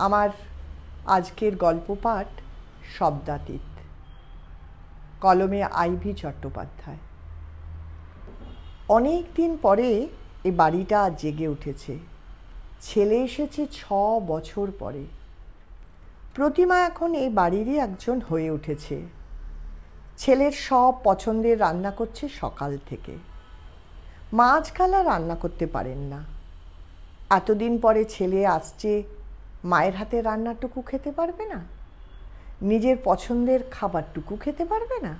আমার আজকের গল্প পাঠ শব্দাতীত, কলমে আইভি চট্টোপাধ্যায়। অনেক দিন পরে এই বাড়িটা আজ জেগে উঠেছে। ছেলে এসেছে 6 বছর পরে। প্রতিমা এখন এই বাড়িরই একজন হয়ে উঠেছে। ছেলের সব পছন্দের রান্না করছে সকাল থেকে। মা আজকাল আর রান্না করতে পারেন না। এতদিন পরে ছেলে আসছে, মায়ের হাতে রান্নাটুকু খেতে পারবে না? নিজের পছন্দের খাবারটুকু খেতে পারবে না?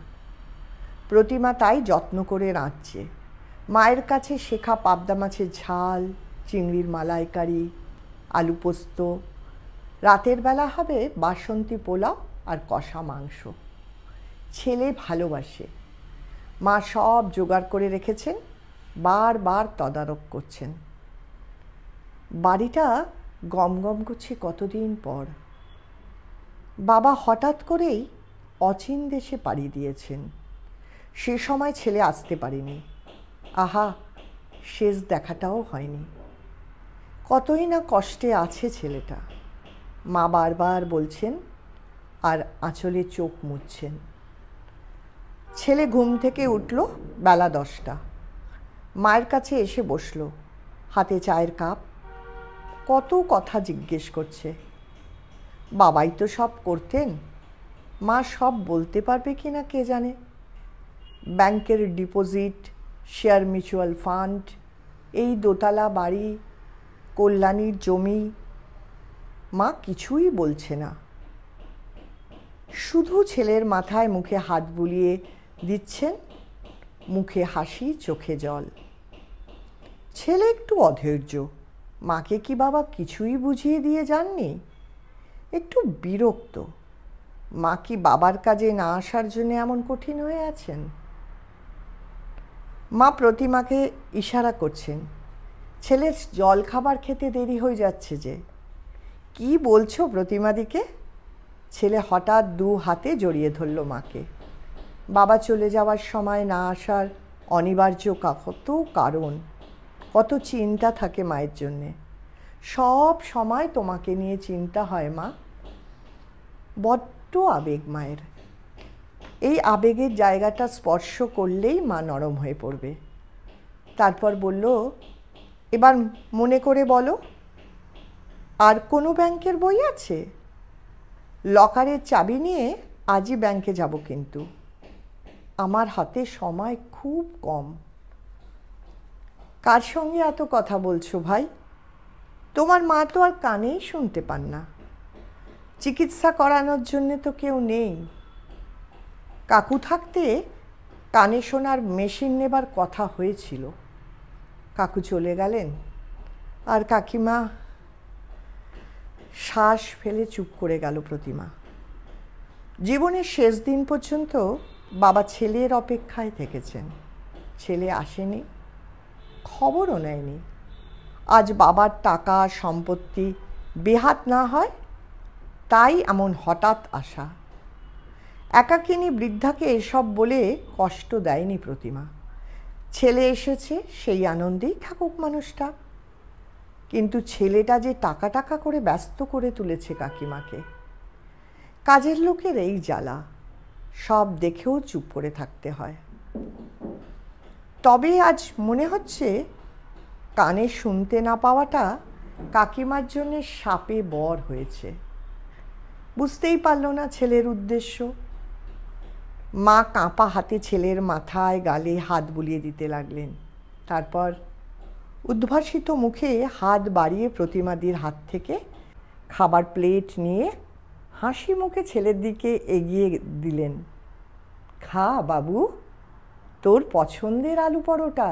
প্রতিমা তাই যত্ন করে রাঁধছে। মায়ের কাছে শেখা পাবদা মাছের ঝাল, চিংড়ির মালাইকারি, আলু পোস্ত। রাতের বেলা হবে বাসন্তী পোলাও আর কষা মাংস। ছেলে ভালোবাসে। মা সব জোগাড় করে রেখেছেন, বারবার তদারক করছেন। বাড়িটা গমগম করছে কতদিন পর। বাবা হঠাৎ করেই অচিন দেশে পাড়ি দিয়েছেন। সে সময় ছেলে আসতে পারেনি। আহা, শেষ দেখাটাও হয়নি। কতই না কষ্টে আছে ছেলেটা। মা বারবার বলছেন আর আঁচলে চোখ মুছছেন। ছেলে ঘুম থেকে উঠল বেলা 10টা। মায়ের কাছে এসে বসল, হাতে চায়ের কাপ। কত কথা জিজ্ঞেস করছে। বাবাই তো সব করতেন, মা সব বলতে পারবে কি না কে জানে। ব্যাংকের ডিপোজিট, শেয়ার মিউচুয়াল ফান্ড, এই দোতলা বাড়ি, কল্যাণীর জমি, মা কিছুই বলছে না। শুধু ছেলের মাথায় মুখে হাত বুলিয়ে দিচ্ছেন, মুখে হাসি, চোখে জল। ছেলে একটু অধৈর্য। মাকে কি বাবা কিছুই বুঝিয়ে দিয়ে যাননি? একটু বিরক্ত। মা কি বাবার কাজে না আসার জন্য এমন কঠিন হয়ে আছেন? মা প্রতিমাকে ইশারা করছেন, ছেলের জল খাবার খেতে দেরি হয়ে যাচ্ছে যে। কি বলছো প্রতিমাদিকে? ছেলে হঠাৎ 2 হাতে জড়িয়ে ধরল মাকে। বাবা চলে যাওয়ার সময় না আসার অনিবার্য কত কারণ, কত চিন্তা থাকে মায়ের জন্যে। সব সময় তোমাকে নিয়ে চিন্তা হয় মা। বড্ড আবেগ মায়ের। এই আবেগের জায়গাটা স্পর্শ করলেই মা নরম হয়ে পড়বে। তারপর বলল, এবার মনে করে বলো, আর কোনো ব্যাংকের বই আছে? লকারের চাবি নিয়ে আজই ব্যাংকে যাব, কিন্তু আমার হাতে সময় খুব কম। কার সঙ্গে এত কথা বলছো ভাই? তোমার মা তো আর কানেই শুনতে পান না। চিকিৎসা করানোর জন্যে তো কেউ নেই। কাকু থাকতে কানে শোনার মেশিন নেবার কথা হয়েছিল। কাকু চলে গেলেন, আর কাকিমা। শ্বাস ফেলে চুপ করে গেল প্রতিমা। জীবনের শেষ দিন পর্যন্ত বাবা ছেলের অপেক্ষায় থেকেছেন। ছেলে আসেনি, খবরও নেয়নি। আজ বাবার টাকা সম্পত্তি বেহাত না হয়, তাই এমন হঠাৎ আসা। একাকিনী বৃদ্ধাকে এসব বলে কষ্ট দেয়নি প্রতিমা। ছেলে এসেছে, সেই আনন্দেই থাকুক মানুষটা। কিন্তু ছেলেটা যে টাকা টাকা করে ব্যস্ত করে তুলেছে কাকিমাকে। কাজের লোকের এই জ্বালা, সব দেখেও চুপ করে থাকতে হয়। তবে আজ মনে হচ্ছে কানে শুনতে না পাওয়াটা কাকিমার জন্য শাপে বর হয়েছে। বুঝতেই পারল না ছেলের উদ্দেশ্য। মা কাঁপা হাতে ছেলের মাথায় গালে হাত বুলিয়ে দিতে লাগলেন। তারপর উদ্ভাসিত মুখে হাত বাড়িয়ে প্রতিমাদির হাত থেকে খাবার প্লেট নিয়ে হাসি মুখে ছেলের দিকে এগিয়ে দিলেন। খা বাবু, তোর পছন্দের আলু পরোটা।